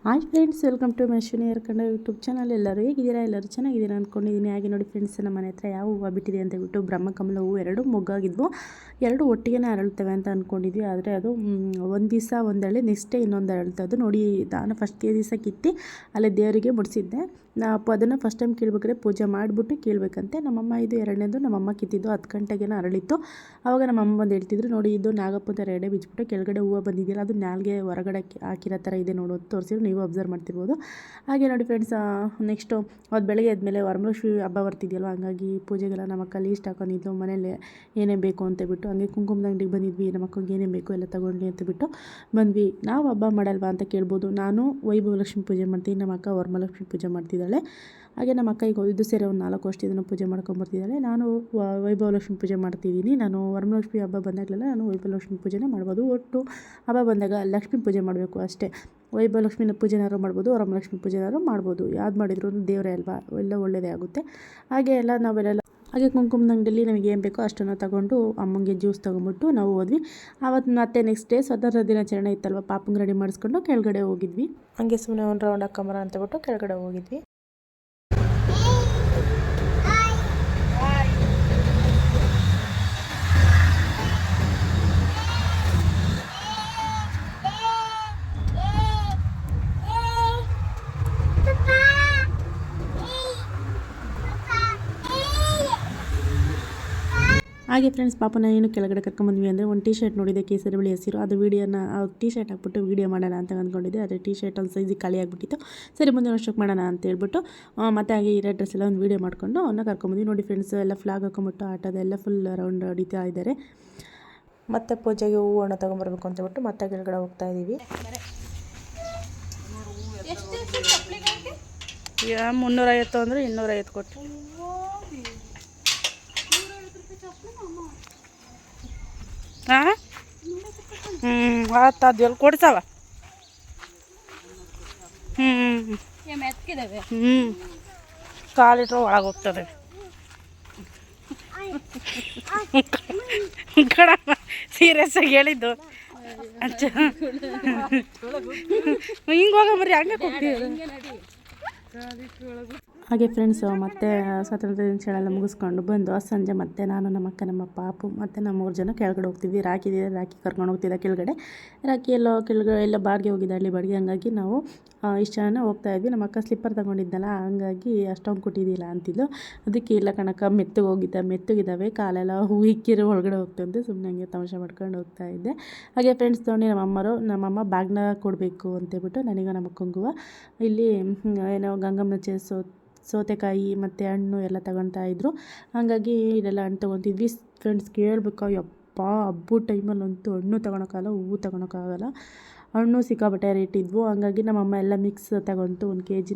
Hi friends, welcome to Meshwini Kannada YouTube channel. ಎಲ್ಲರೂ ಹೇಗಿದ್ದೀರಾ? ಎಲ್ಲರೂ ಚೆನ್ನಾಗಿದ್ದೀರಾ ಅಂದ್ಕೊಂಡಿದ್ದೀನಿ. ಹಾಗೆ ನೋಡಿ ಫ್ರೆಂಡ್ಸ್, ನಮ್ಮ ಮನೆ ಹತ್ರ ಯಾವ ಹೂವು ಬಿಟ್ಟಿದೆ ಅಂತ ಬಿಟ್ಟು ಬ್ರಹ್ಮಕಮಲ ಹೂವು ಎರಡು ಮೊಗ್ಗಾಗಿದ್ವು. ಎರಡು ಒಟ್ಟಿಗೆ ಅರಳ್ತವೆ ಅಂತ ಅಂದ್ಕೊಂಡಿದ್ವಿ. ಆದರೆ ಅದು ಒಂದು ದಿವಸ ಒಂದರಳಿ, ನೆಕ್ಸ್ಟ್ ಡೇ ಇನ್ನೊಂದು ಅರಳ್ತದ್ದು. ನೋಡಿ, ನಾನು ಫಸ್ಟ್ ದಿವಸ ಕಿತ್ತಿ ಅಲ್ಲೇ ದೇವರಿಗೆ ಮುಡಿಸಿದ್ದೆ. ಅದನ್ನು ಫಸ್ಟ್ ಟೈಮ್ ಕೀಳ್ಬೇಕಾದ್ರೆ ಪೂಜೆ ಮಾಡಿಬಿಟ್ಟು ಕೀಳ್ಬೇಕಂತೆ. ನಮ್ಮಮ್ಮ ಇದು ಎರಡನೇದು ನಮ್ಮಮ್ಮ ಕಿತ್ತಿದ್ದು 10 ಗಂಟೆಗೇನೋ ಅರಳಿತ್ತು. ಆವಾಗ ನಮ್ಮಮ್ಮ ಬಂದು ಹೇಳ್ತಿದ್ರು, ನೋಡಿ ಇದು ನಾಗಪ್ಪ ಥರ ಎಡೆ ಬಿಚ್ಚಿಬಿಟ್ಟು ಕೆಳಗಡೆ ಹೂವು ಬಂದಿದೆಯಲ್ಲ, ಅದು ನಾಲ್ಗೆ ಹೊರಗಡೆ ಹಾಕಿರೋ ಥರ ಇದೆ ನೋಡು ಅಂತ ತೋರಿಸಿದ್ರು. ನೀವು ಅಬ್ಸರ್ವ್ ಮಾಡ್ತಿರ್ಬೋದು. ಹಾಗೆ ನೋಡಿ ಫ್ರೆಂಡ್ಸ್, ನೆಕ್ಸ್ಟು ಅದು ಬೆಳಗ್ಗೆ ಆದಮೇಲೆ ವರಮಹಾಲಕ್ಷ್ಮಿ ಹಬ್ಬ ಬರ್ತಿದೆಯಲ್ವ, ಹಂಗಾಗಿ ಪೂಜೆಗೆಲ್ಲ ನಮ್ಮ ಅಕ್ಕ ಲೀಸ್ಟ್ ಹಾಕೊಂಡಿದ್ದು ಮನೇಲಿ ಏನೇ ಬೇಕು ಅಂತ ಬಿಟ್ಟು. ಹಂಗೆ ಕುಂಕುಮದ ಅಂಗಡಿಗೆ ಬಂದಿದ್ವಿ. ನಮ್ಮ ಅಕ್ಕಗೆ ಏನೇ ಬೇಕು ಎಲ್ಲ ತೊಗೊಂಡ್ಲಿ ಅಂತ ಬಿಟ್ಟು ಬಂದ್ವಿ. ನಾವು ಹಬ್ಬ ಮಾಡಲ್ವಾ ಅಂತ ಕೇಳ್ಬೋದು. ನಾನು ವೈಭವಲಕ್ಷ್ಮಿ ಪೂಜೆ ಮಾಡ್ತೀನಿ, ನಮ್ಮ ಅಕ್ಕ ವರಮಹಾಲಕ್ಷ್ಮಿ ಪೂಜೆ ಮಾಡ್ತಿದ್ದಾಳೆ. ಹಾಗೆ ನಮ್ಮ ಅಕ್ಕ ಈಗ ಇದು ಸೇರಿ ಒಂದು 4 ವರ್ಷದಿಂದ ಪೂಜೆ ಮಾಡ್ಕೊಂಬರ್ತಿದ್ದಾಳೆ. ನಾನು ವೈಭವಲಕ್ಷ್ಮಿ ಪೂಜೆ ಮಾಡ್ತಿದ್ದೀನಿ. ನಾನು ವರಮಹಾಲಕ್ಷ್ಮಿ ಹಬ್ಬ ಬಂದಾಗಲೆಲ್ಲ ನಾನು ವೈಭವಲಕ್ಷ್ಮಿ ಪೂಜೆನೇ ಮಾಡ್ಬೋದು. ಒಟ್ಟು ಹಬ್ಬ ಬಂದಾಗ ಲಕ್ಷ್ಮೀ ಪೂಜೆ ಮಾಡಬೇಕು ಅಷ್ಟೇ. ವೈಭವಲಕ್ಷ್ಮಿನ ಪೂಜೆನಾದ್ರು ಮಾಡ್ಬೋದು, ವರಮಹಾಲಕ್ಷ್ಮಿ ಪೂಜೆನಾದ್ರು ಮಾಡ್ಬೋದು. ಯಾವ್ದು ಮಾಡಿದ್ರು ದೇವರೇ ಅಲ್ವಾ, ಎಲ್ಲ ಒಳ್ಳೆಯದೇ ಆಗುತ್ತೆ. ಹಾಗೆ ಎಲ್ಲ ನಾವೆಲ್ಲ ಹಾಗೆ ಕುಂಕುಮದ ಅಂಗಡಿಯಲ್ಲಿ ನಮಗೆ ಏನು ಬೇಕೋ ಅಷ್ಟನ್ನು ತಗೊಂಡು ಅಮ್ಮಂಗೆ ಜ್ಯೂಸ್ ತೊಗೊಂಬಿಟ್ಟು ನಾವು ಹೋದ್ವಿ. ಆವತ್ತು ಮತ್ತೆ ನೆಕ್ಸ್ಟ್ ಡೇ ಸ್ವತಂತ್ರ ದಿನಾಚರಣೆ ಇತ್ತಲ್ವ, ಪಾಪಂಗೆ ರೆಡಿ ಮಾಡಿಸ್ಕೊಂಡು ಕೆಳಗಡೆ ಹೋಗಿದ್ವಿ. ಹಂಗೆ ಸುಮ್ಮನೆ ಒಂದು ರೌಂಡ್ ಹಾಕೊಂಬರ ಅಂತಬಿಟ್ಟು ಕೆಳಗಡೆ ಹೋಗಿದ್ವಿ. ಹಾಗೆ ಫ್ರೆಂಡ್ಸ್, ಪಾಪನ ಏನು ಕೆಳಗಡೆ ಕರ್ಕೊಂಬಂದ್ವಿ ಅಂದರೆ ಒಂದು ಶರ್ಟ್ ನೋಡಿದೆ, ಕೇಸರಿ ಬಿಳಿ ಹಸಿರು. ಅದು ವೀಡಿಯೋನ ಶರ್ಟ್ ಹಾಕ್ಬಿಟ್ಟು ವೀಡಿಯೋ ಮಾಡೋಣ ಅಂತ ಅಂದ್ಕೊಂಡಿದ್ದೆ. ಆದರೆ ಶರ್ಟ್ ಒಂದು ಸೈಜಿಗೆ ಖಾಲಿ ಆಗಿಬಿಟ್ಟಿತ್ತು. ಸರಿ, ಮುಂದಿನ ವರ್ಷಕ್ಕೆ ಮಾಡೋಣ ಅಂತ ಹೇಳ್ಬಿಟ್ಟು ಮತ್ತೆ ಹಾಗೆ ಇರೋ ಡ್ರೆಸ್ ಎಲ್ಲ ಒಂದು ವೀಡಿಯೋ ಮಾಡಿಕೊಂಡು ಅವನ್ನ ಕರ್ಕೊಂಬಂದ್ವಿ. ನೋಡಿ ಫ್ರೆಂಡ್ಸ್, ಎಲ್ಲ ಫ್ಲಾಗ್ ಹಾಕೊಂಬಿಟ್ಟು ಆಟೋದೆಲ್ಲ ಫುಲ್ ರೌಂಡ್ ಹೊಡಿತಾ ಇದ್ದಾರೆ. ಮತ್ತೆ ಪೂಜೆಗೆ ಹೂವು ಹಣ್ಣು ತೊಗೊಂಬರ್ಬೇಕು ಅಂತ ಹೇಳ್ಬಿಟ್ಟು ಮತ್ತೆ ಕೆಳಗಡೆ ಹೋಗ್ತಾ ಇದ್ದೀವಿ. 350 ಅಂದರೆ 250 ಕೊಟ್ಟು. ಹಾಂ, ಅದು ಎಲ್ಲಿ ಕೊಡ್ತಾವ. ಕಾಲಿಟ್ರೆ ಒಳಗೆ ಹೋಗ್ತದೆ. ಸೀರಿಯಸ್ ಆಗಿ ಹೇಳಿದ್ದು. ಹಿಂಗೆ ಹೋಗಂಬರಿ, ಹಂಗೆ ಹೋಗ್ತೀವಿ. ಹಾಗೆ ಫ್ರೆಂಡ್ಸ್, ಮತ್ತೆ ಸ್ವಾತಂತ್ರ್ಯ ದಿನಾಚರಣೆ ಮುಗಿಸ್ಕೊಂಡು ಬಂದು ಸಂಜೆ ಮತ್ತೆ ನಾನು, ನಮ್ಮ ಅಕ್ಕ, ನಮ್ಮ ಪಾಪು ಮತ್ತು ನಮ್ಮ 3 ಜನ ಕೆಳಗಡೆ ಹೋಗ್ತಿದ್ವಿ. ರಾಖಿ ಕರ್ಕೊಂಡು ಹೋಗ್ತಿದ್ದ ಕೆಳಗಡೆ. ರಾಖಿ ಎಲ್ಲ ಬಾಡಿಗೆ ಹೋಗಿದ್ದ, ಹಳ್ಳಿ ಬಾಡಿಗೆ. ಹಂಗಾಗಿ ನಾವು ಇಷ್ಟು ಜನ ಹೋಗ್ತಾಯಿದ್ವಿ. ನಮ್ಮ ಅಕ್ಕ ಸ್ಲಿಪ್ಪರ್ ತೊಗೊಂಡಿದ್ದಲ್ಲ, ಹಂಗಾಗಿ ಅಷ್ಟೊಂದು ಕೊಟ್ಟಿದ್ದಿಲ್ಲ ಅಂತಿದ್ದು. ಅದಕ್ಕೆ ಇಲ್ಲ ಕಣಕ್ಕ, ಮೆತ್ತಗಿದ್ದಾವೆ ಕಾಲೆಲ್ಲ ಇಕ್ಕಿರೋ ಒಳಗಡೆ ಹೋಗ್ತಂತೆ. ಸುಮ್ಮನೆ ಹಂಗೆ ತಮಾಷೆ ಮಾಡ್ಕೊಂಡು ಹೋಗ್ತಾಯಿದ್ದೆ. ಹಾಗೆ ಫ್ರೆಂಡ್ಸ್, ತೊಗೊಂಡು ನಮ್ಮಮ್ಮ ಬ್ಯಾಗ್ನ ಕೊಡಬೇಕು ಅಂತೇಳ್ಬಿಟ್ಟು ನನಗೆ ನಮ್ಮ ಅಕ್ಕಂಗೂ ಇಲ್ಲಿ ಏನೋ ಗಂಗಮ್ಮ ಸೌತೆಕಾಯಿ ಮತ್ತು ಹಣ್ಣು ಎಲ್ಲ ತಗೊತಾ ಇದ್ರು. ಹಾಗಾಗಿ ಇದೆಲ್ಲ ಹಣ್ಣು ತೊಗೊತಿದ್ವಿ. ಫ್ರೆಂಡ್ಸ್, ಕೇಳಬೇಕಾ, ಯಪ್ಪ, ಹಬ್ಬದ ಟೈಮಲ್ಲಂತೂ ಹಣ್ಣು ತೊಗೊಳಕ್ಕಾಗಲ್ಲ, ಹೂವು ತೊಗೊಳಕ್ಕಾಗಲ್ಲ. ಹಣ್ಣು ಸಿಕ್ಕಾಬಟ್ಟೆ ರೇಟ್ ಇದ್ವು. ಹಂಗಾಗಿ ನಮ್ಮಮ್ಮ ಎಲ್ಲ ಮಿಕ್ಸ್ ತಗೊಂತು. 1 kg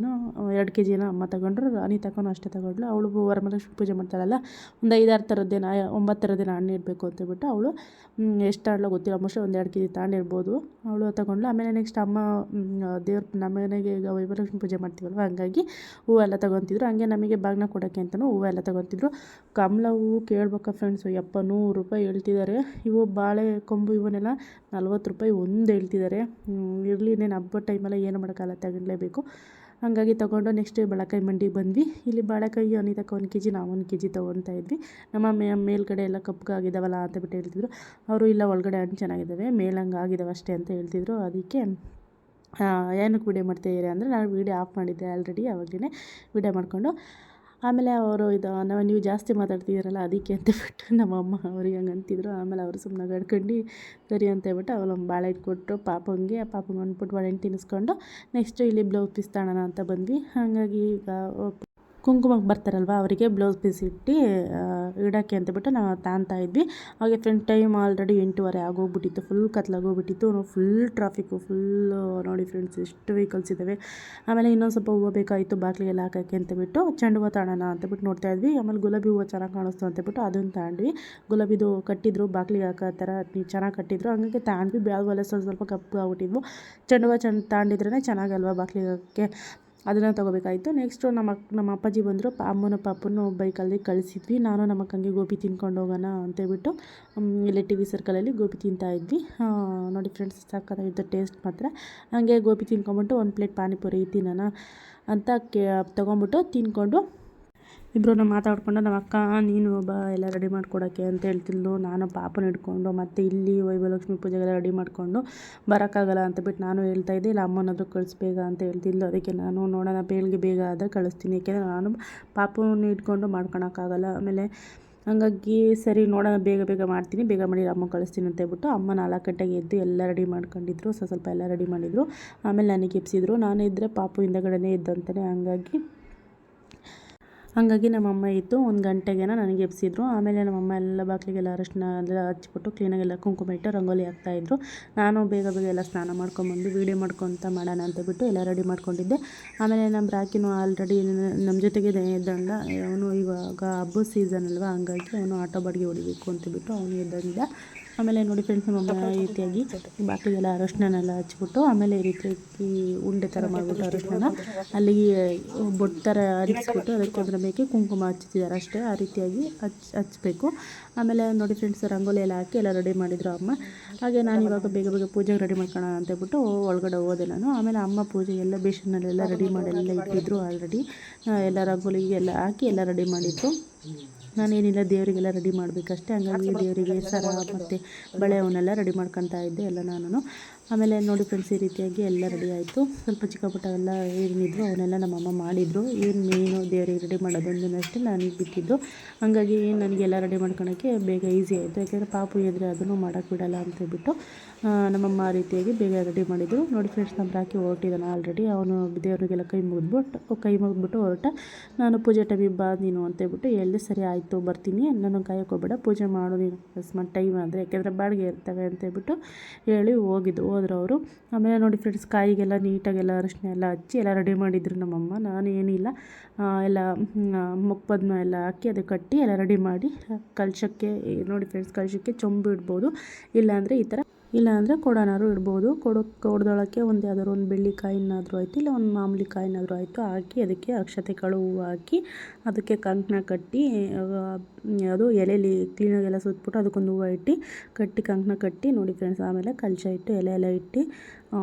2 kg ಅಮ್ಮ ತಗೊಂಡ್ರು. ರಾಣಿ ತಗೊಂಡು ಅಷ್ಟೇ ತಗೊಂಡ್ಳು. ಅವಳು ವರಮಹಾಲಕ್ಷ್ಮಿ ಪೂಜೆ ಮಾಡ್ತಾಳಲ್ಲ, ಒಂದು 5-6 ಥರದ್ದೇನ 9 ಥರದ್ದೇನ ಹಣ್ಣು ಇಡಬೇಕು ಅಂತೇಳ್ಬಿಟ್ಟು ಅವಳು ಎಷ್ಟು ಆಡಲೋ ಗೊತ್ತಿಲ್ಲ, ಮೋಸ್ಟ್ಲಿ 1-2 kg ತಗೊಂಡಿರ್ಬೋದು. ಅವಳು ತಗೊಂಡ್ಳು. ಆಮೇಲೆ ನೆಕ್ಸ್ಟ್ ಅಮ್ಮ ದೇವ್ರ ನಮ್ಮ ಮನೆಗೆ ಈಗ ವರಮಹಾಲಕ್ಷ್ಮಿ ಪೂಜೆ ಮಾಡ್ತೀವಲ್ವ, ಹಂಗಾಗಿ ಹೂವೆಲ್ಲ ತೊಗೊತಿದ್ರು. ಹಂಗೆ ನಮಗೆ ಬಾಗಿನ ಕೊಡೋಕ್ಕೆ ಅಂತಲೂ ಹೂವೆಲ್ಲ ತೊಗೊತಿದ್ರು. ಕಮಲ ಹೂವು ಕೇಳ್ಬೇಕಾ ಫ್ರೆಂಡ್ಸು, 100 ರೂಪಾಯಿ ಹೇಳ್ತಿದ್ದಾರೆ. ಇವು ಬಾಳೆ ಕೊಂಬು ಇವನ್ನೆಲ್ಲ 40 ರೂಪಾಯಿ ಒಂದು ಹೇಳ್ತಿದ್ದಾರೆ. ಇರಲಿ, ಇನ್ನೇನು ಹಬ್ಬದ ಟೈಮೆಲ್ಲ ಏನು ಮಾಡೋಕ್ಕಾಗಲ್ಲ, ತಗೊಳ್ಳೇಬೇಕು. ಹಾಗಾಗಿ ತೊಗೊಂಡು ನೆಕ್ಸ್ಟ್ ಬಾಳೆಕಾಯಿ ಮಂಡಿಗೆ ಬಂದ್ವಿ. ಇಲ್ಲಿ ಬಾಳೆಕಾಯಿ ಅನಿತಕ್ಕ 1 kg, ನಾವು 1 kg ತೊಗೊತಾ ಇದ್ವಿ. ನಮ್ಮ ಮೇಲ್ಗಡೆ ಎಲ್ಲ ಕಪ್ಪಗಾಗಿದ್ದಾವಲ್ಲ ಅಂತ ಬಿಟ್ಟು ಹೇಳ್ತಿದ್ರು. ಅವರು ಇಲ್ಲ, ಒಳಗಡೆ ಹಣ್ಣು ಚೆನ್ನಾಗಿದ್ದಾವೆ, ಮೇಲಂಗೆ ಆಗಿದ್ದಾವೆ ಅಷ್ಟೇ ಅಂತ ಹೇಳ್ತಿದ್ರು. ಅದಕ್ಕೆ ಏನಕ್ಕೆ ವೀಡಿಯೋ ಮಾಡ್ತಾಯಿದ್ದೀರಿ ಅಂದರೆ, ನಾನು ವೀಡಿಯೋ ಆಫ್ ಮಾಡಿದ್ದೆ ಆಲ್ರೆಡಿ, ಆವಾಗಲೇ ವೀಡಿಯೋ ಮಾಡಿಕೊಂಡು. ಆಮೇಲೆ ಅವರು ನೀವು ಜಾಸ್ತಿ ಮಾತಾಡ್ತಿದ್ದೀರಲ್ಲ ಅದಕ್ಕೆ ಅಂತ ಬಿಟ್ಟು ನಮ್ಮಮ್ಮ ಅವ್ರಿಗೆ ಹಂಗೆ ಅಂತಿದ್ರು. ಆಮೇಲೆ ಅವರು ಸುಮ್ಮನೆ ಗಡ್ಕೊಂಡು ಸರಿ ಅಂತ ಹೇಳ್ಬಿಟ್ಟು ಅವಳು ಬಾಳೆ ಕೊಟ್ಟರು ಪಾಪಂಗೆ ಅಂದ್ಬಿಟ್ಟು ಬಾಳೆಹಣ್ಣು ತಿನ್ನಿಸ್ಕೊಂಡು ನೆಕ್ಸ್ಟು ಇಲ್ಲಿ ಬ್ಲೌಸ್ ಪೀಸ್ ತಗೋಣ ಅಂತ ಬಂದ್ವಿ. ಹಾಗಾಗಿ ಈಗ ಕುಂಕುಮಕ್ಕೆ ಬರ್ತಾರಲ್ವ, ಅವರಿಗೆ ಬ್ಲೌಸ್ ಪೀಸ್ ಇಟ್ಟು ಇಡೋಕ್ಕೆ ಅಂತಬಿಟ್ಟು ನಾವು ತಾಂತಾ ಇದ್ವಿ. ಹಾಗೆ ಫ್ರೆಂಡ್, ಟೈಮ್ ಆಲ್ರೆಡಿ 8:15 ಆಗೋಗ್ಬಿಟ್ಟಿತ್ತು. ಫುಲ್ ಕತ್ಲಾಗೋಗ್ಬಿಟ್ಟಿತ್ತು. ಫುಲ್ ಟ್ರಾಫಿಕ್ಕು, ನೋಡಿ ಫ್ರೆಂಡ್ಸ್, ಎಷ್ಟು ವೆಹಿಕಲ್ಸ್ ಇದ್ದಾವೆ. ಆಮೇಲೆ ಇನ್ನೊಂದು ಸ್ವಲ್ಪ ಹೂವು ಬೇಕಾಯಿತು ಬಾಗಿಲಿಗೆಲ್ಲ ಹಾಕೋಕ್ಕೆ ಅಂತಬಿಟ್ಟು ಚೆಂಡು ಹೂವು ತಗೋಣ ಅಂತಬಿಟ್ಟು ನೋಡ್ತಾ ಇದ್ವಿ. ಆಮೇಲೆ ಗುಲಾಬಿ ಹೂವು ಚೆನ್ನಾಗಿ ಕಾಣಿಸ್ತು ಅಂತಬಿಟ್ಟು ಅದನ್ನು ತಗೊಂಡ್ವಿ. ಗುಲಾಬಿದು ಕಟ್ಟಿದ್ರು, ಬಾಗಿಲಿಗೆ ಹಾಕೋ ಥರ ಚೆನ್ನಾಗಿ ಕಟ್ಟಿದ್ರು. ಹಂಗಾಗಿ ತಗೊಂಡ್ವಿ. ಬ್ಯಾಗು ಎಲ್ಲ ಸ್ವಲ್ಪ ಕಪ್ಪು ಆಗ್ಬಿಟ್ಟಿದ್ವು. ಚೆಂಡು ಹೂವು ತಗೊಂಡಿದ್ರೇ ಚೆನ್ನಾಗಲ್ವ ಬಾಗಿಲಿಗೆ ಹಾಕೋಕ್ಕೆ. ಅದನ್ನು ತೊಗೋಬೇಕಾಯಿತು. ನೆಕ್ಸ್ಟು ನಮ್ಮ ಅಪ್ಪಾಜಿ ಬಂದರು. ಅಮ್ಮನ ಪಾಪನ್ನು ಬೈಕಲ್ಲಿ ಕಳಿಸಿದ್ವಿ. ನಾನು ನಮ್ಮ ಅಕ್ಕಂಗೆ ಗೋಬಿ ತಿನ್ಕೊಂಡು ಹೋಗೋಣ ಅಂತೇಳ್ಬಿಟ್ಟು ಇಲ್ಲೇ ಟಿ ವಿ ಸರ್ಕಲಲ್ಲಿ ಗೋಬಿ ತಿಂತಾಯಿದ್ವಿ. ನೋಡಿ ಫ್ರೆಂಡ್ಸ್, ಸಕ್ಕತ್ತಾಗಿತ್ತು ಟೇಸ್ಟ್ ಮಾತ್ರ. ಹಾಗೆ ಗೋಬಿ ತಿನ್ಕೊಂಬಿಟ್ಟು ಒಂದು ಪ್ಲೇಟ್ ಪಾನಿಪುರಿ ತಿನ್ನೋಣ ಅಂತ ತೊಗೊಂಬಿಟ್ಟು ತಿನ್ಕೊಂಡು ಇಬ್ಬರೂ ಮಾತಾಡ್ಕೊಂಡು ನಮ್ಮ ಅಕ್ಕ ನೀನು ಬಾ ಎಲ್ಲ ರೆಡಿ ಮಾಡ್ಕೊಡೋಕ್ಕೆ ಅಂತ ಹೇಳ್ತಿದ್ಲು. ನಾನು ಪಾಪನ ಹಿಡ್ಕೊಂಡು ಮತ್ತು ಇಲ್ಲಿ ವೈಭವಲಕ್ಷ್ಮಿ ಪೂಜೆಗೆಲ್ಲ ರೆಡಿ ಮಾಡಿಕೊಂಡು ಬರೋಕ್ಕಾಗಲ್ಲ ಅಂತ ಬಿಟ್ಟು ನಾನು ಹೇಳ್ತಾಯಿದ್ದೆ. ಇಲ್ಲ ಅಮ್ಮನಾದರೂ ಕಳಿಸ್ಬೇಗ ಅಂತ ಹೇಳ್ತಿದ್ಲು. ಅದಕ್ಕೆ ನಾನು ನೋಡೋಣ ಬೇಗ ಆದರೆ ಕಳಿಸ್ತೀನಿ, ಏಕೆಂದರೆ ನಾನು ಪಾಪನ ಹಿಡ್ಕೊಂಡು ಮಾಡ್ಕೊಳಕ್ಕಾಗಲ್ಲ. ಆಮೇಲೆ ಹಂಗಾಗಿ ಸರಿ ನೋಡೋಣ ಬೇಗ ಮಾಡ್ತೀನಿ, ಬೇಗ ಮಾಡಿ ಅಮ್ಮ ಕಳಿಸ್ತೀನಿ ಅಂತ ಹೇಳ್ಬಿಟ್ಟು ಅಮ್ಮ 4 ಗಂಟೆಗೆ ಎದ್ದು ಎಲ್ಲ ರೆಡಿ ಮಾಡ್ಕೊಂಡಿದ್ರು. ಸ್ವಲ್ಪ ಎಲ್ಲ ರೆಡಿ ಮಾಡಿದರು. ಆಮೇಲೆ ನನಗೆ ಎಬ್ಸಿದ್ರು. ನಾನು ಇದ್ದರೆ ಪಾಪು ಹಿಂದಗಡೆನೇ ಇದ್ದಂತಾನೆ. ಹಂಗಾಗಿ ನಮ್ಮಮ್ಮ ಇದ್ದು 1 ಗಂಟೆಗೇನೋ ನನಗೆ ಎಬ್ಸಿದ್ರು. ಆಮೇಲೆ ನಮ್ಮಮ್ಮ ಎಲ್ಲ ಬಾಗಿಲಿಗೆಲ್ಲ ಅರಶಿನ ಎಲ್ಲ ಹಚ್ಬಿಟ್ಟು ಕ್ಲೀನಾಗೆಲ್ಲ ಕುಂಕುಮ ಇಟ್ಟು ರಂಗೋಲಿ ಹಾಕ್ತಾಯಿದ್ರು. ನಾನು ಬೇಗ ಎಲ್ಲ ಸ್ನಾನ ಮಾಡ್ಕೊಂಬಂದು ವೀಡಿಯೋ ಮಾಡ್ಕೊತ ಮಾಡೋಣ ಅಂತ ಬಿಟ್ಟು ಎಲ್ಲ ರೆಡಿ ಮಾಡ್ಕೊಂಡಿದ್ದೆ. ಆಮೇಲೆ ನಮ್ಮ ರಾಕಿನೂ ಆಲ್ರೆಡಿ ನಮ್ಮ ಜೊತೆಗೆ ಇದ್ದಂಡ. ಅವನು ಇವಾಗ ಹಬ್ಬದ ಸೀಸನ್ ಅಲ್ವಾ, ಹಂಗಾಗಿ ಅವನು ಆಟೋ ಬಾಡಿಗೆ ಹೊಡಿಬೇಕು ಅಂತಬಿಟ್ಟು ಅವನು ಇದ್ದಂಡ. ಆಮೇಲೆ ನೋಡಿ ಫ್ರೆಂಡ್ಸ್, ನಮ್ಮಮ್ಮ ಈ ರೀತಿಯಾಗಿ ಬಾಗಿಲಿಗೆಲ್ಲ ಅರಶಿನೆಲ್ಲ ಹಚ್ಬಿಟ್ಟು ಆಮೇಲೆ ಈ ರೀತಿಯಾಗಿ ಉಂಡೆ ಥರ ಮಾಡಿಬಿಟ್ಟು ಅರಶಿನ ಅಲ್ಲಿಗೆ ಬೊಟ್ಟು ಥರ ಹರಿಸ್ಬಿಟ್ಟು ಅದಕ್ಕೆ ಅದರ ಮೇಲೆ ಕುಂಕುಮ ಹಚ್ಚಿದ್ದಾರೆ ಅಷ್ಟೇ. ಆ ರೀತಿಯಾಗಿ ಹಚ್ಚಬೇಕು. ಆಮೇಲೆ ನೋಡಿ ಫ್ರೆಂಡ್ಸ್, ರಂಗೋಲಿ ಎಲ್ಲ ಹಾಕಿ ಎಲ್ಲ ರೆಡಿ ಮಾಡಿದರು ಅಮ್ಮ. ಹಾಗೆ ನಾನು ಇವಾಗ ಬೇಗ ಪೂಜೆಗೆ ರೆಡಿ ಮಾಡ್ಕೊಳ್ಳೋಣ ಅಂತೇಳ್ಬಿಟ್ಟು ಒಳಗಡೆ ಹೋದೆ ನಾನು. ಆಮೇಲೆ ಅಮ್ಮ ಪೂಜೆ ಎಲ್ಲ ಬೇಷನ್ನಲ್ಲೆಲ್ಲ ರೆಡಿ ಮಾಡಿ ಎಲ್ಲ ಇಟ್ಟಿದ್ರು ಆಲ್ರೆಡಿ. ಎಲ್ಲ ರಂಗೋಲಿಗೆ ಎಲ್ಲ ಹಾಕಿ ಎಲ್ಲ ರೆಡಿ ಮಾಡಿದ್ರು. ನಾನೇನಿಲ್ಲ ದೇವರಿಗೆಲ್ಲ ರೆಡಿ ಮಾಡಬೇಕಷ್ಟೇ. ಹಂಗಾಗಿ ದೇವರಿಗೆ ಸರ ಮತ್ತು ಬಳೆ ಅವನ್ನೆಲ್ಲ ರೆಡಿ ಮಾಡ್ಕೊತಾ ಇದ್ದೆ ಎಲ್ಲ ನಾನು. ಆಮೇಲೆ ನೋಡಿ ಫ್ರೆಂಡ್ಸ್, ಈ ರೀತಿಯಾಗಿ ಎಲ್ಲ ರೆಡಿ ಆಯಿತು. ಸ್ವಲ್ಪ ಚಿಕ್ಕ ಪುಟ್ಟ ಎಲ್ಲ ಏನಿದ್ರು ಅವನ್ನೆಲ್ಲ ನಮ್ಮಮ್ಮ ಮಾಡಿದರು. ಏನು ಮೇನು ದೇವರಿಗೆ ರೆಡಿ ಮಾಡೋದೊಂದನ್ನಷ್ಟೇ ನನಗೆ ಬಿಟ್ಟಿದ್ದು. ಹಾಗಾಗಿ ನನಗೆಲ್ಲ ರೆಡಿ ಮಾಡ್ಕೊಳೋಕ್ಕೆ ಬೇಗ ಈಸಿ ಆಯಿತು. ಯಾಕೆಂದರೆ ಪಾಪು ಇದ್ದರೆ ಅದನ್ನು ಮಾಡೋಕ್ಕೆ ಬಿಡೋಲ್ಲ ಅಂತೇಳ್ಬಿಟ್ಟು ನಮ್ಮಮ್ಮ ಆ ರೀತಿಯಾಗಿ ಬೇಗ ರೆಡಿ ಮಾಡಿದರು. ನೋಡಿ ಫ್ರೆಂಡ್ಸ್, ನಮ್ಮ ರಾಕಿ ಹೊರಟಿದ್ದಾನೆ ಆಲ್ರೆಡಿ. ಅವನು ದೇವರಿಗೆಲ್ಲ ಕೈ ಮುಗಿದ್ಬಿಟ್ಟು ಹೊರಟ. ನಾನು ಪೂಜೆ ಟೈಮಿಗೆ ಬಾ ನೀನು ಅಂತೇಳ್ಬಿಟ್ಟು ಹೇಳಿದೆ. ಸರಿ ಆಯಿತು ಬರ್ತೀನಿ, ನಾನು ಕಾಯೋಕೆ ಹೋಗಬೇಡ, ಪೂಜೆ ಮಾಡು ನೀನು ಅಕಸ್ಮಾತ್ ಟೈಮ್ ಆದರೆ, ಯಾಕೆಂದರೆ ಬಾಡಿಗೆ ಇರ್ತವೆ ಅಂತೇಳ್ಬಿಟ್ಟು ಹೋದರು ಅವರು. ಆಮೇಲೆ ನೋಡಿ ಫ್ರೆಂಡ್ಸ್, ಕಾಯಿಗೆಲ್ಲ ನೀಟಾಗೆಲ್ಲ ಅರಶಿನ ಎಲ್ಲ ಹಚ್ಚಿ ಎಲ್ಲ ರೆಡಿ ಮಾಡಿದ್ರು ನಮ್ಮಮ್ಮ. ನಾನು ಏನಿಲ್ಲ ಎಲ್ಲ ಮುಖಪದ್ಮ ಎಲ್ಲ ಹಾಕಿ ಅದು ಕಟ್ಟಿ ಎಲ್ಲ ರೆಡಿ ಮಾಡಿ ಕಲಶಕ್ಕೆ ನೋಡಿ ಫ್ರೆಂಡ್ಸ್, ಕಲಶಕ್ಕೆ ಚೊಂಬು ಇಡ್ಬೋದು, ಇಲ್ಲಾಂದರೆ ಈ ಥರ ಇಲ್ಲಾಂದರೆ ಕೊಡನಾರು ಇಡ್ಬೋದು. ಕೊಡದೊಳಕ್ಕೆ ಯಾವ್ದಾದ್ರು ಒಂದು ಬೆಳ್ಳಿ ಕಾಯಿನಾದರೂ ಆಯಿತು, ಇಲ್ಲ ಒಂದು ಮಾಮೂಲಿ ಕಾಯಿನಾದರೂ ಆಯಿತು ಹಾಕಿ ಅದಕ್ಕೆ ಅಕ್ಷತೆಗಳು ಹೂವು ಹಾಕಿ ಅದಕ್ಕೆ ಕಂಕಣ ಕಟ್ಟಿ ಅದು ಎಲೆಯಲ್ಲಿ ಕ್ಲೀನಾಗೆಲ್ಲ ಸುತ್ತಬಿಟ್ಟು ಅದಕ್ಕೊಂದು ಹೂವು ಇಟ್ಟು ಕಟ್ಟಿ ಕಂಕಣ ಕಟ್ಟಿ ನೋಡಿ ಫ್ರೆಂಡ್ಸ್. ಆಮೇಲೆ ಕಲಶ ಇಟ್ಟು ಎಲೆ ಎಲ್ಲ ಇಟ್ಟು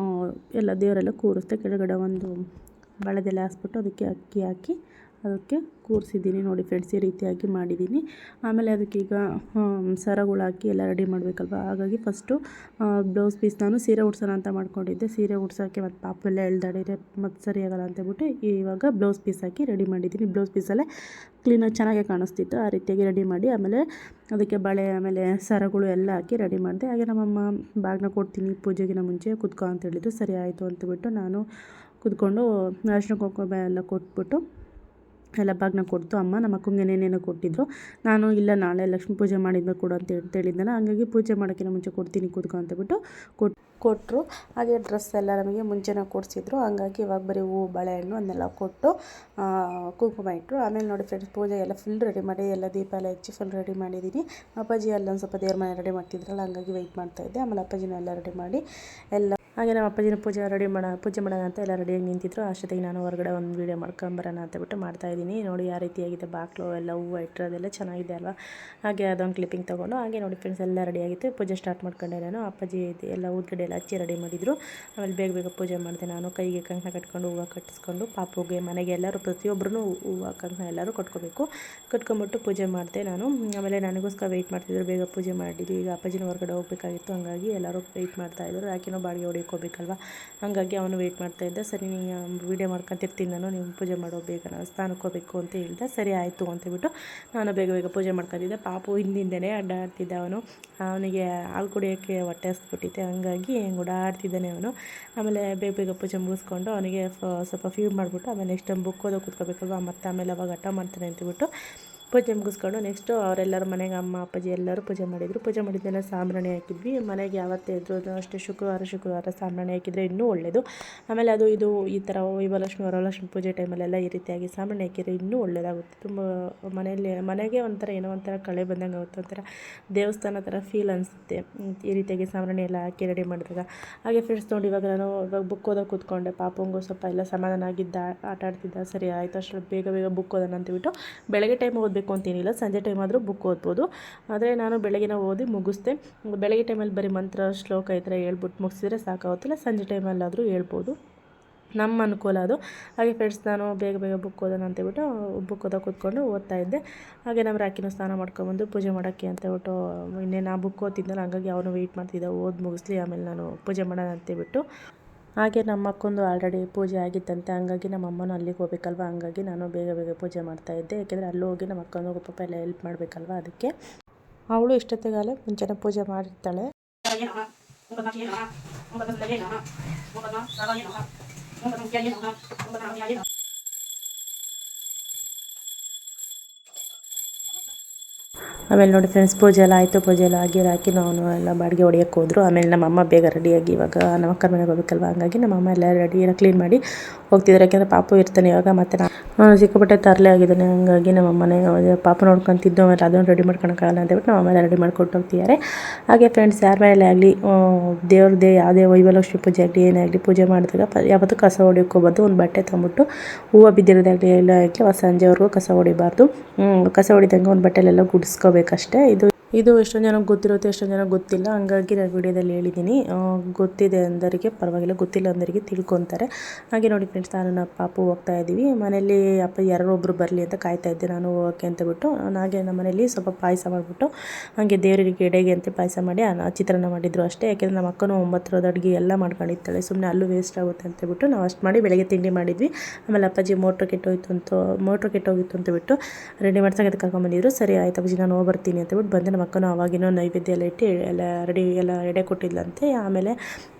ಎಲ್ಲ ದೇವರೆಲ್ಲ ಕೂರಿಸ್ದೆ. ಕೆಳಗಡೆ ಒಂದು ಬಳೆದೆಲ್ಲ ಹಾಸ್ಬಿಟ್ಟು ಅದಕ್ಕೆ ಅಕ್ಕಿ ಹಾಕಿ ಅದಕ್ಕೆ ಕೂರಿಸಿದ್ದೀನಿ ನೋಡಿ ಫ್ರೆಂಡ್ಸ್. ಈ ರೀತಿಯಾಗಿ ಮಾಡಿದ್ದೀನಿ. ಆಮೇಲೆ ಅದಕ್ಕೀಗ ಸರಗಳು ಹಾಕಿ ಎಲ್ಲ ರೆಡಿ ಮಾಡಬೇಕಲ್ವ. ಹಾಗಾಗಿ ಫಸ್ಟು ಬ್ಲೌಸ್ ಪೀಸ್ ನಾನು ಸೀರೆ ಉಡ್ಸೋಣ ಅಂತ ಮಾಡ್ಕೊಂಡಿದ್ದೆ. ಸೀರೆ ಉಡ್ಸೋಕ್ಕೆ ಮತ್ತು ಪಾಪೆಲ್ಲ ಎಳ್ದಾಡಿದೆ ಮತ್ತು ಸರಿಯಾಗಲ್ಲ ಅಂತೇಳ್ಬಿಟ್ಟು ಇವಾಗ ಬ್ಲೌಸ್ ಪೀಸ್ ಹಾಕಿ ರೆಡಿ ಮಾಡಿದ್ದೀನಿ. ಬ್ಲೌಸ್ ಪೀಸಲ್ಲೇ ಕ್ಲೀನಾಗಿ ಚೆನ್ನಾಗೇ ಕಾಣಿಸ್ತಿತ್ತು. ಆ ರೀತಿಯಾಗಿ ರೆಡಿ ಮಾಡಿ ಆಮೇಲೆ ಅದಕ್ಕೆ ಬಳೆ ಆಮೇಲೆ ಸರಗಳು ಎಲ್ಲ ಹಾಕಿ ರೆಡಿ ಮಾಡಿದೆ. ಹಾಗೆ ನಮ್ಮಮ್ಮ ಬಾಗಿನ ಕೊಡ್ತೀನಿ ಪೂಜೆಗಿನ ಮುಂಚೆ ಕುತ್ಕೊ ಅಂತ ಹೇಳಿದ್ರು. ಸರಿ ಆಯಿತು ಅಂತಬಿಟ್ಟು ನಾನು ಕುತ್ಕೊಂಡು ಅರಿಶಿನ ಕುಂಕುಮ ಎಲ್ಲ ಕೊಟ್ಬಿಟ್ಟು ಎಲ್ಲ ಬಾಗಿನ ಕೊಡ್ತು ಅಮ್ಮ. ನಮ್ಮ ಅಕ್ಕಂಗೆ ಏನೇನೋ ಕೊಟ್ಟಿದ್ರು. ನಾನು ಇಲ್ಲ ನಾಳೆ ಲಕ್ಷ್ಮೀ ಪೂಜೆ ಮಾಡಿದ್ಮೇಲೆ ಕೊಡು ಅಂತ ಹೇಳಿದ್ದೆನಲ್ಲ, ಹಾಗಾಗಿ ಪೂಜೆ ಮಾಡೋಕ್ಕಿಂತ ಮುಂಚೆ ಕೊಡ್ತೀನಿ ಕೂತ್ಕೊ ಅಂತಬಿಟ್ಟು ಕೊಟ್ಟರು. ಹಾಗೆ ಡ್ರೆಸ್ ಎಲ್ಲ ನಮಗೆ ಮುಂಚೆನೇ ಕೊಡಿಸಿದ್ರು. ಹಂಗಾಗಿ ಇವಾಗ ಬರೀ ಹೂವು ಬಾಳೆಹಣ್ಣು ಅದನ್ನೆಲ್ಲ ಕೊಟ್ಟು ಕುಂಕುಮ ಇಟ್ಟರು. ಆಮೇಲೆ ನೋಡಿ ಫ್ರೆಂಡ್ಸ್, ಪೂಜೆ ಎಲ್ಲ ಫುಲ್ ರೆಡಿ ಮಾಡಿ ಎಲ್ಲ ದೀಪ ಎಲ್ಲ ಹಚ್ಚಿ ಫುಲ್ ರೆಡಿ ಮಾಡಿದ್ದೀನಿ. ಅಪ್ಪಾಜಿ ಎಲ್ಲ ಒಂದು ಸ್ವಲ್ಪ ದೇವ್ರ ಮನೆ ರೆಡಿ ಮಾಡ್ತಿದ್ರಲ್ಲ, ಹಂಗಾಗಿ ವೆಯ್ಟ್ ಮಾಡ್ತಾಯಿದ್ದೆ. ಆಮೇಲೆ ಅಪ್ಪಾಜಿನ ಎಲ್ಲ ರೆಡಿ ಮಾಡಿ ಎಲ್ಲ ಹಾಗೆ ನಮ್ಮ ಅಪ್ಪಾಜಿನ ಪೂಜೆ ಮಾಡೋಣ ಅಂತ ಎಲ್ಲ ರೆಡಿಯಾಗಿ ನಿಂತಿದ್ರು. ಅಷ್ಟೊತ್ತಿಗೆ ನಾನು ಹೊರಗಡೆ ಒಂದು ವೀಡಿಯೋ ಮಾಡ್ಕೊಂಬರೋಣ ಅಂತಬಿಟ್ಟು ಮಾಡ್ತಾಯಿದ್ದೀನಿ. ನೋಡಿ ಯಾವ ರೀತಿಯಾಗಿದೆ ಬಾಗಿಲು ಎಲ್ಲ ಹೂವು ಇಟ್ಟಿರೋದೆಲ್ಲ ಚೆನ್ನಾಗಿದೆ ಅಲ್ವಾ. ಹಾಗೆ ಅದೊಂದು ಕ್ಲಿಪ್ಪಿಂಗ್ ತೊಗೊಂಡು ಹಾಗೆ ನೋಡಿ ಫ್ರೆಂಡ್ಸ್ ಎಲ್ಲ ರೆಡಿಯಾಗಿತ್ತು. ಪೂಜೆ ಸ್ಟಾರ್ಟ್ ಮಾಡ್ಕೊಂಡೆ ನಾನು. ಅಪ್ಪಾಜಿ ಎಲ್ಲ ಊದ್ಗಡೆ ಎಲ್ಲ ಹಚ್ಚಿ ರೆಡಿ ಮಾಡಿದರು. ಆಮೇಲೆ ಬೇಗ ಪೂಜೆ ಮಾಡಿದೆ ನಾನು. ಕೈಗೆ ಕಂಕಣ ಕಟ್ಕೊಂಡು ಹೂವು ಕಟ್ಟಿಸ್ಕೊಂಡು ಪಾಪುಗೆ ಮನೆಗೆ ಎಲ್ಲರೂ ಪ್ರತಿಯೊಬ್ಬರೂ ಹೂವು ಕಂಕಣ ಎಲ್ಲರೂ ಕಟ್ಕೊಂಬಿಟ್ಟು ಪೂಜೆ ಮಾಡಿದೆ ನಾನು. ಆಮೇಲೆ ನನಗೋಸ್ಕರ ವೆಯ್ಟ್ ಮಾಡ್ತಿದ್ರು, ಬೇಗ ಪೂಜೆ ಮಾಡಿದ್ವಿ. ಈಗ ಅಪ್ಪಾಜಿನ ಹೊರಗಡೆ ಹೋಗಬೇಕಾಗಿತ್ತು, ಹಂಗಾಗಿ ಎಲ್ಲರೂ ವೆಯ್ಟ್ ಮಾಡ್ತಾಯಿದ್ರು. ಯಾಕೆನೋ ಬಾಡಿಗೆ ಹೊಡಿಕೋಬೇಕಲ್ವ, ಹಾಗಾಗಿ ಅವನು ವೆಯ್ಟ್ ಮಾಡ್ತಾಯಿದ್ದ. ಸರಿ ವೀಡಿಯೋ ಮಾಡ್ಕೊತಿರ್ತೀನಿ ನಾನು, ನೀವು ಪೂಜೆ ಮಾಡೋ ಬೇಗ ನಾನು ಸ್ನಾನಕ್ಕೆ ಹೋಗಬೇಕು ಅಂತ ಹೇಳಿದೆ. ಸರಿ ಆಯಿತು ಅಂತೇಳ್ಬಿಟ್ಟು ನಾನು ಬೇಗ ಪೂಜೆ ಮಾಡ್ಕೊತಿದ್ದೆ. ಪಾಪು ಹಿಂದಿಂದನೇ ಅಡ್ಡಾಡ್ತಿದ್ದ. ಅವನಿಗೆ ಹಾಲು ಕುಡಿಯೋಕ್ಕೆ ಹೊಟ್ಟೆ ಹಸ್ಬಿಟ್ಟಿದ್ದೆ, ಹಂಗಾಗಿ ಓಡಾಡ್ತಿದ್ದಾನೆ ಅವನು. ಆಮೇಲೆ ಬೇಗ ಪೂಜೆ ಮುಗಿಸ್ಕೊಂಡು ಅವನಿಗೆ ಸ್ವಲ್ಪ ಫೀಡ್ ಮಾಡಿಬಿಟ್ಟು ಆಮೇಲೆ ನೆಕ್ಸ್ಟ್ ಟೈಮ್ ಬುಕ್ ಓದೋ ಕೂತ್ಕೋಬೇಕಲ್ವ, ಮತ್ತು ಆಮೇಲೆ ಅವಾಗ ಹಠ ಮಾಡ್ತಾನೆ ಅಂತೇಳ್ಬಿಟ್ಟು ಪೂಜೆ ಮುಗಿಸ್ಕೊಂಡು ನೆಕ್ಸ್ಟು ಅವರೆಲ್ಲರ ಮನೆಗೆ ಅಮ್ಮ ಅಪ್ಪಾಜಿ ಎಲ್ಲರೂ ಪೂಜೆ ಮಾಡಿದರು. ಪೂಜೆ ಮಾಡಿದ್ದೆಲ್ಲ ಸಾಂಬ್ರಾಣಿ ಹಾಕಿದ್ವಿ. ಮನೆಗೆ ಯಾವತ್ತೇ ಇದ್ರೂ ಅಷ್ಟೇ ಶುಕ್ರವಾರ ಸಾಂಬ್ರಾಣಿ ಹಾಕಿದರೆ ಇನ್ನೂ ಒಳ್ಳೆಯದು. ಆಮೇಲೆ ಅದು ಇದು ಈ ಥರ ವೈಭವಲಕ್ಷ್ಮಿ ವರಲಕ್ಷ್ಮಿ ಪೂಜೆ ಟೈಮಲ್ಲೆಲ್ಲ ಈ ರೀತಿಯಾಗಿ ಸಾಂಬ್ರಾಣಿ ಹಾಕಿದರೆ ಇನ್ನೂ ಒಳ್ಳೆಯದಾಗುತ್ತೆ. ತುಂಬ ಮನೆಗೆ ಒಂಥರ ಏನೋ ಒಂಥರ ಕಳೆ ಬಂದಂಗೆ ಆಗುತ್ತೆ, ಒಂಥರ ದೇವಸ್ಥಾನ ಥರ ಫೀಲ್ ಅನಿಸುತ್ತೆ ಈ ರೀತಿಯಾಗಿ ಸಾಂಬ್ರಾಣಿ ಎಲ್ಲ ಹಾಕಿ ರೆಡಿ ಮಾಡಿದಾಗ. ಹಾಗೆ ಫ್ರೆಂಡ್ಸ್ ನೋಡಿ, ಇವಾಗ ಬುಕ್ ಓದೋಕೆ ಕೂತ್ಕೊಂಡೆ. ಪಾಪಂಗೂ ಸ್ವಲ್ಪ ಎಲ್ಲ ಸಮಾಧಾನ ಆಗಿದ್ದ, ಆಟ ಆಡ್ತಿದ್ದ. ಸರಿ ಆಯಿತು, ಅಷ್ಟು ಬೇಗ ಬುಕ್ ಓದೋಣ ಅಂತಬಿಟ್ಟು ಬೆಳಗ್ಗೆ ಟೈಮ್ ಓದಬೇಕು ಅಂತೇನಿಲ್ಲ, ಸಂಜೆ ಟೈಮ್ ಆದರೂ ಬುಕ್ ಓದ್ಬೋದು. ಆದರೆ ನಾನು ಬೆಳಗ್ಗೆನ ಓದಿ ಮುಗಿಸ್ದೆ. ಬೆಳಗ್ಗೆ ಟೈಮಲ್ಲಿ ಬರೀ ಮಂತ್ರ ಶ್ಲೋಕ ಈ ಥರ ಹೇಳ್ಬಿಟ್ಟು ಮುಗಿಸಿದ್ರೆ ಸಾಕಾಗುತ್ತಿಲ್ಲ, ಸಂಜೆ ಟೈಮಲ್ಲಾದರೂ ಹೇಳ್ಬೋದು, ನಮ್ಮ ಅನುಕೂಲ ಅದು. ಹಾಗೆ ಫ್ರೆಂಡ್ಸ್ ನಾನು ಬೇಗ ಬುಕ್ ಓದೋಣ ಅಂತೇಳ್ಬಿಟ್ಟು ಬುಕ್ ಓದೋಕೆ ಕೂತ್ಕೊಂಡು ಓದ್ತಾ ಇದ್ದೆ. ಹಾಗೆ ನಮ್ಮ ರಾಕಿನೂ ಸ್ನಾನ ಮಾಡ್ಕೊಬಂದು ಪೂಜೆ ಮಾಡೋಕ್ಕೆ ಅಂತೇಳ್ಬಿಟ್ಟು ಇನ್ನೇನು ಬುಕ್ ಓದ್ತಿದ್ದಲ್ಲ, ಹಂಗಾಗಿ ಅವನು ವೆಯ್ಟ್ ಮಾಡ್ತಿದ್ದ, ಓದಿ ಮುಗಿಸ್ಲಿ ಆಮೇಲೆ ನಾನು ಪೂಜೆ ಮಾಡೋಣ ಅಂತೇಳ್ಬಿಟ್ಟು. ಹಾಗೆ ನಮ್ಮ ಅಕ್ಕಂದು ಆಲ್ರೆಡಿ ಪೂಜೆ ಆಗಿತ್ತಂತೆ, ಹಂಗಾಗಿ ನಮ್ಮ ಅಮ್ಮನೂ ಅಲ್ಲಿಗೆ ಹೋಗ್ಬೇಕಲ್ವ, ಹಂಗಾಗಿ ನಾನು ಬೇಗ ಪೂಜೆ ಮಾಡ್ತಾಯಿದ್ದೆ. ಯಾಕೆಂದರೆ ಅಲ್ಲೂ ಹೋಗಿ ನಮ್ಮ ಅಕ್ಕನಿಗೂ ಪಾಪ ಎಲ್ಲ ಹೆಲ್ಪ್ ಮಾಡಬೇಕಲ್ವ, ಅದಕ್ಕೆ. ಅವಳು ಇಷ್ಟೊತ್ತಿಗಾಲೆ ಮುಂಚೆನೇ ಪೂಜೆ ಮಾಡಿರ್ತಾಳೆ. ಆಮೇಲೆ ನೋಡಿ ಫ್ರೆಂಡ್ಸ್, ಪೂಜೆ ಎಲ್ಲ ಆಯಿತು. ಪೂಜೆ ಎಲ್ಲ ಆಗಿ ನಾವು ಎಲ್ಲ ಬಾಡಿಗೆ ಹೊಡಿಯೋಕ್ಕೆ ಹೋದರು. ಆಮೇಲೆ ನಮ್ಮಮ್ಮ ಬೇಗ ರೆಡಿಯಾಗಿ ಇವಾಗ ನಮ್ಮ ಅಕ್ಕನ ಮನೆಗೆ ಹೋಗ್ಬೇಕಲ್ವ, ಹಂಗಾಗಿ ನಮ್ಮಮ್ಮ ಎಲ್ಲ ರೆಡಿ ಎಲ್ಲ ಕ್ಲೀನ್ ಮಾಡಿ ಹೋಗ್ತಿದ್ದಾರೆ. ಯಾಕೆಂದರೆ ಪಾಪು ಇರ್ತಾನೆ ಇವಾಗ, ಮತ್ತು ನಾನು ಸಿಕ್ಕಾಪಟ್ಟೆ ತರಲೆ ಆಗಿದ್ದಾನೆ, ಹಂಗಾಗಿ ನಮ್ಮಮ್ಮನೆ ಪಾಪ ನೋಡ್ಕೊತಿದ್ದು. ಆಮೇಲೆ ಅದನ್ನು ರೆಡಿ ಮಾಡ್ಕೊಳಕ್ಕಾಗಲ್ಲ ಅಂತೇಳ್ಬಿಟ್ಟು ನಮ್ಮಮ್ಮ ರೆಡಿ ಮಾಡ್ಕೊಟ್ಟು ಹೋಗ್ತಿದ್ದಾರೆ. ಹಾಗೆ ಫ್ರೆಂಡ್ಸ್, ಯಾರ ಮನೇಲಿ ಆಗಲಿ ದೇವ್ರದ್ದೇ ಯಾವುದೇ ವೈಭವಲಕ್ಷ್ಮಿ ಪೂಜೆ ಆಗಲಿ ಏನೇ ಆಗಲಿ ಪೂಜೆ ಮಾಡಿದಾಗ ಯಾವತ್ತೂ ಕಸ ಹೊಡಿಯೋಕ್ಕೋಗ್ಬಾರ್ದು. ಒಂದು ಬಟ್ಟೆ ತೊಗೊಂಬಿಟ್ಟು ಹೂವು ಬಿದ್ದಿರೋದಾಗಲಿ ಎಲ್ಲ ಆಗಲಿ ಸಂಜೆವರೆಗೂ ಕಸ ಹೊಡಿಬಾರ್ದು. ಕಸ ಹೊಡಿದಂಗೆ ಒಂದು ಬಟ್ಟೆಲೆಲ್ಲ ಗುಡಿಸ್ಕೋಬೇಕಷ್ಟೇ. ಇದು ಎಷ್ಟೊಂದು ಜನಕ್ಕೆ ಗೊತ್ತಿರುತ್ತೆ, ಎಷ್ಟೊಂದು ಜನಕ್ಕೆ ಗೊತ್ತಿಲ್ಲ, ಹಂಗಾಗಿ ನಾನು ವಿಡಿಯೋದಲ್ಲಿ ಹೇಳಿದ್ದೀನಿ. ಗೊತ್ತಿದೆ ಅಂದರಿಗೆ ಪರವಾಗಿಲ್ಲ, ಗೊತ್ತಿಲ್ಲ ಅಂದರಿಗೆ ತಿಳ್ಕೊತಾರೆ. ಹಾಗೆ ನೋಡಿ ಫ್ರೆಂಡ್ಸ್, ನಾನು ಪಾಪು ಹೋಗ್ತಾ ಇದ್ದೀವಿ. ಮನೇಲಿ ಅಪ್ಪ ಯಾರೋ ಒಬ್ಬರು ಬರಲಿ ಅಂತ ಕಾಯ್ತಾ ಇದ್ದೆ ನಾನು ಹೋಗೋಕ್ಕೆ ಅಂತ ಬಿಟ್ಟು. ಹಾಗೆ ನಮ್ಮ ಮನೇಲಿ ಸ್ವಲ್ಪ ಪಾಯಸ ಮಾಡಿಬಿಟ್ಟು ಹಾಗೆ ದೇವರಿಗೆ ಎಡೆಗೆ ಅಂತ ಪಾಯಸ ಮಾಡಿ ಚಿತ್ರಾನ್ನ ಮಾಡಿದ್ರು ಅಷ್ಟೇ. ಯಾಕೆಂದರೆ ನಮ್ಮ ಅಕ್ಕನೂ 9 ಅಡುಗೆ ಎಲ್ಲ ಮಾಡ್ಕೊಂಡಿರ್ತಾಳೆ, ಸುಮ್ಮನೆ ಅಲ್ಲೂ ವೇಸ್ಟ್ ಆಗುತ್ತೆ ಅಂತಬಿಟ್ಟು ನಾವು ಅಷ್ಟು ಮಾಡಿ ಬೆಳಗ್ಗೆ ತಿಂಡಿ ಮಾಡಿದ್ವಿ. ಆಮೇಲೆ ಅಪ್ಪಾಜಿ ಮೋಟ್ರ್ ಕೆಟ್ಟೋಗಿತ್ತು ಅಂತ ಬಿಟ್ಟು ರೆಡಿ ಮಾಡ್ಸೋಕೆ ಕರ್ಕೊಂಡ್ಬಂದಿದ್ರು. ಸರಿ ಆಯ್ತು ಅಪ್ಪಾಜಿ, ನಾನು ಹೋಗ್ಬರ್ತೀನಿ ಅಂತ ಬಿಟ್ಟು ಬಂದೆ. ನಮ್ಮ ಅಕ್ಕನೂ ಅವಾಗಿನೋ ನೈವೇದ್ಯ ಎಲ್ಲ ಇಟ್ಟು ಎಲ್ಲ ರೆಡಿ ಎಲ್ಲ ಎಡೆ ಕೊಟ್ಟಿದ್ಲಂತೆ. ಆಮೇಲೆ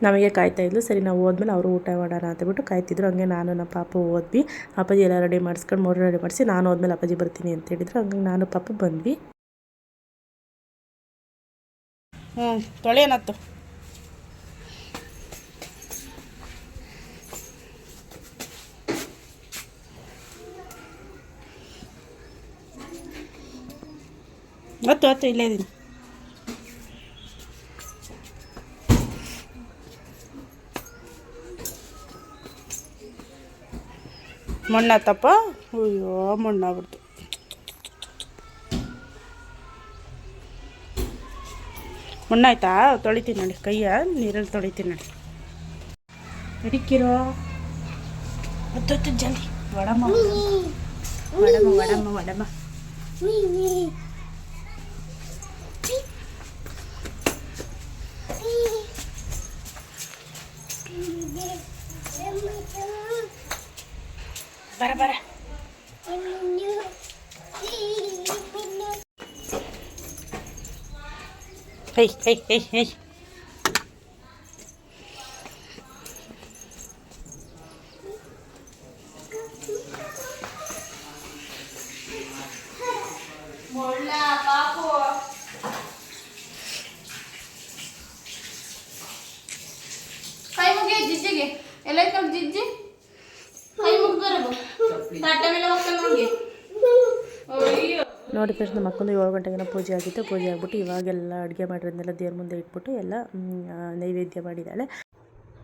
ನಮಗೆ ಕಾಯ್ತಾ ಇದ್ಲು. ಸರಿ ನಾವು ಹೋದ್ಮೇಲೆ ಅವರು ಊಟ ಮಾಡೋಣ ಅಂತಬಿಟ್ಟು ಕಾಯ್ತಿದ್ರು. ಹಂಗೆ ನಾನು ನಮ್ಮ ಪಾಪು ಹೋದ್ವಿ. ಅಪ್ಪಾಜಿ ಎಲ್ಲ ರೆಡಿ ಮಾಡಿಸ್ಕೊಂಡು ಮೋಟ್ರ್ ರೆಡಿ ಮಾಡಿಸಿ ನಾನು ಹೋದ್ಮೇಲೆ ಅಪ್ಪಾಜಿ ಬರ್ತೀನಿ ಅಂತ ಹೇಳಿದ್ರು. ಹಂಗಾಗಿ ನಾನು ಪಾಪು ಬಂದ್ವಿ. ತೊಳೆಯನತ್ತು ಹತ್ತು ಇಲ್ಲೇ ಇದೀನಿ. ಮಣ್ಣಾತಪ್ಪ, ಅಯ್ಯೋ ಮಣ್ಣಾಗ್ಬಿಡ್ತು. ಮಣ್ಣಾಯ್ತಾ? ತೊಳಿತೀನಿ ನೋಡಿ, ಕೈಯ ನೀರಲ್ಲಿ ತೊಳಿತೀನಿ ನೋಡಿ. ಅಡಿಕ್ಕಿರೋ ಹೊತ್ತು ಜಲ್ದಿ ಒಡಮ್ಮ ಒಡಮ್ಮ ಒಡಮ್ಮ ಒಡಮ್ಮ. ಬರ ಹೈ ಕೈ ಮುಗಿ ಜಿಜ್ಜಿಗೆ ಎಲ್ಲ ಜಿಜ್ಜಿ ಕೈ ಮುಗ್ದು ತಟ್ಟೆ ಮೇಲೆ ಹೋಗ್ತಾನೆ ನೋಡಿ. ನೋಡಿ ಫ್ರೆಂಡ್ಸ್, ನಮ್ಮ ಮಕ್ಕಳು 7 ಗಂಟೆಗೆ ಪೂಜೆ ಆಗಿತ್ತು. ಪೂಜೆ ಆಗಿಬಿಟ್ಟು ಇವಾಗೆಲ್ಲ ಅಡುಗೆ ಮಾಡಿರೋದನ್ನೆಲ್ಲ ದೇವ್ರ ಮುಂದೆ ಇಟ್ಬಿಟ್ಟು ಎಲ್ಲ ನೈವೇದ್ಯ ಮಾಡಿದ್ದಾಳೆ.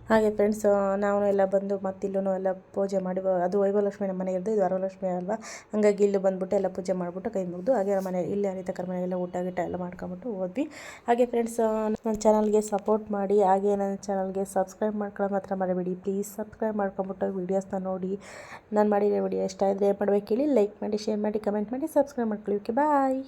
ಹಾಗೆ ಫ್ರೆಂಡ್ಸ್, ನಾವು ಎಲ್ಲ ಬಂದು ಮತ್ತಿಲ್ಲೂ ಎಲ್ಲ ಪೂಜೆ ಮಾಡಿ, ಅದು ವೈಭವಲಕ್ಷ್ಮಿ ನಮ್ಮ ಮನೆಗೆ ಇದ್ದು, ಇದು ವರಲಕ್ಷ್ಮಿ ಅಲ್ವಾ, ಹಂಗಾಗಿ ಇಲ್ಲಿ ಬಂದುಬಿಟ್ಟು ಎಲ್ಲ ಪೂಜೆ ಮಾಡಿಬಿಟ್ಟು ಕೈ ಮುಗಿದು ಹಾಗೆ ನಮ್ಮ ಮನೆ ಇಲ್ಲಿ ಅನಿತಕ್ಕರ ಮನೆಗೆಲ್ಲ ಊಟ ಎಲ್ಲ ಮಾಡ್ಕೊಂಬಿಟ್ಟು ಹೋದ್ವಿ. ಹಾಗೆ ಫ್ರೆಂಡ್ಸ್, ನನ್ನ ಚಾನಲ್ಗೆ ಸಪೋರ್ಟ್ ಮಾಡಿ, ಹಾಗೆ ನನ್ನ ಚಾನಲ್ಗೆ ಸಬ್ಸ್ಕ್ರೈಬ್ ಮಾಡ್ಕೊಳ್ಳೋ ಮಾತ್ರ ಮರಿಬೇಡಿ ಪ್ಲೀಸ್. ಸಬ್ಸ್ಕ್ರೈಬ್ ಮಾಡ್ಕೊಂಬಿಟ್ಟು ವೀಡಿಯೋಸ್ನ ನೋಡಿ. ನಾನು ಮಾಡಿರೋ ವಿಡಿಯೋ ಇಷ್ಟ ಆದರೆ ಏನು ಮಾಡಬೇಕು ಹೇಳಿ, ಲೈಕ್ ಮಾಡಿ, ಶೇರ್ ಮಾಡಿ, ಕಮೆಂಟ್ ಮಾಡಿ, ಸಬ್ಸ್ಕ್ರೈಬ್ ಮಾಡ್ಕೊಳ್ಳಿ. ಓಕೆ, ಬಾಯ್.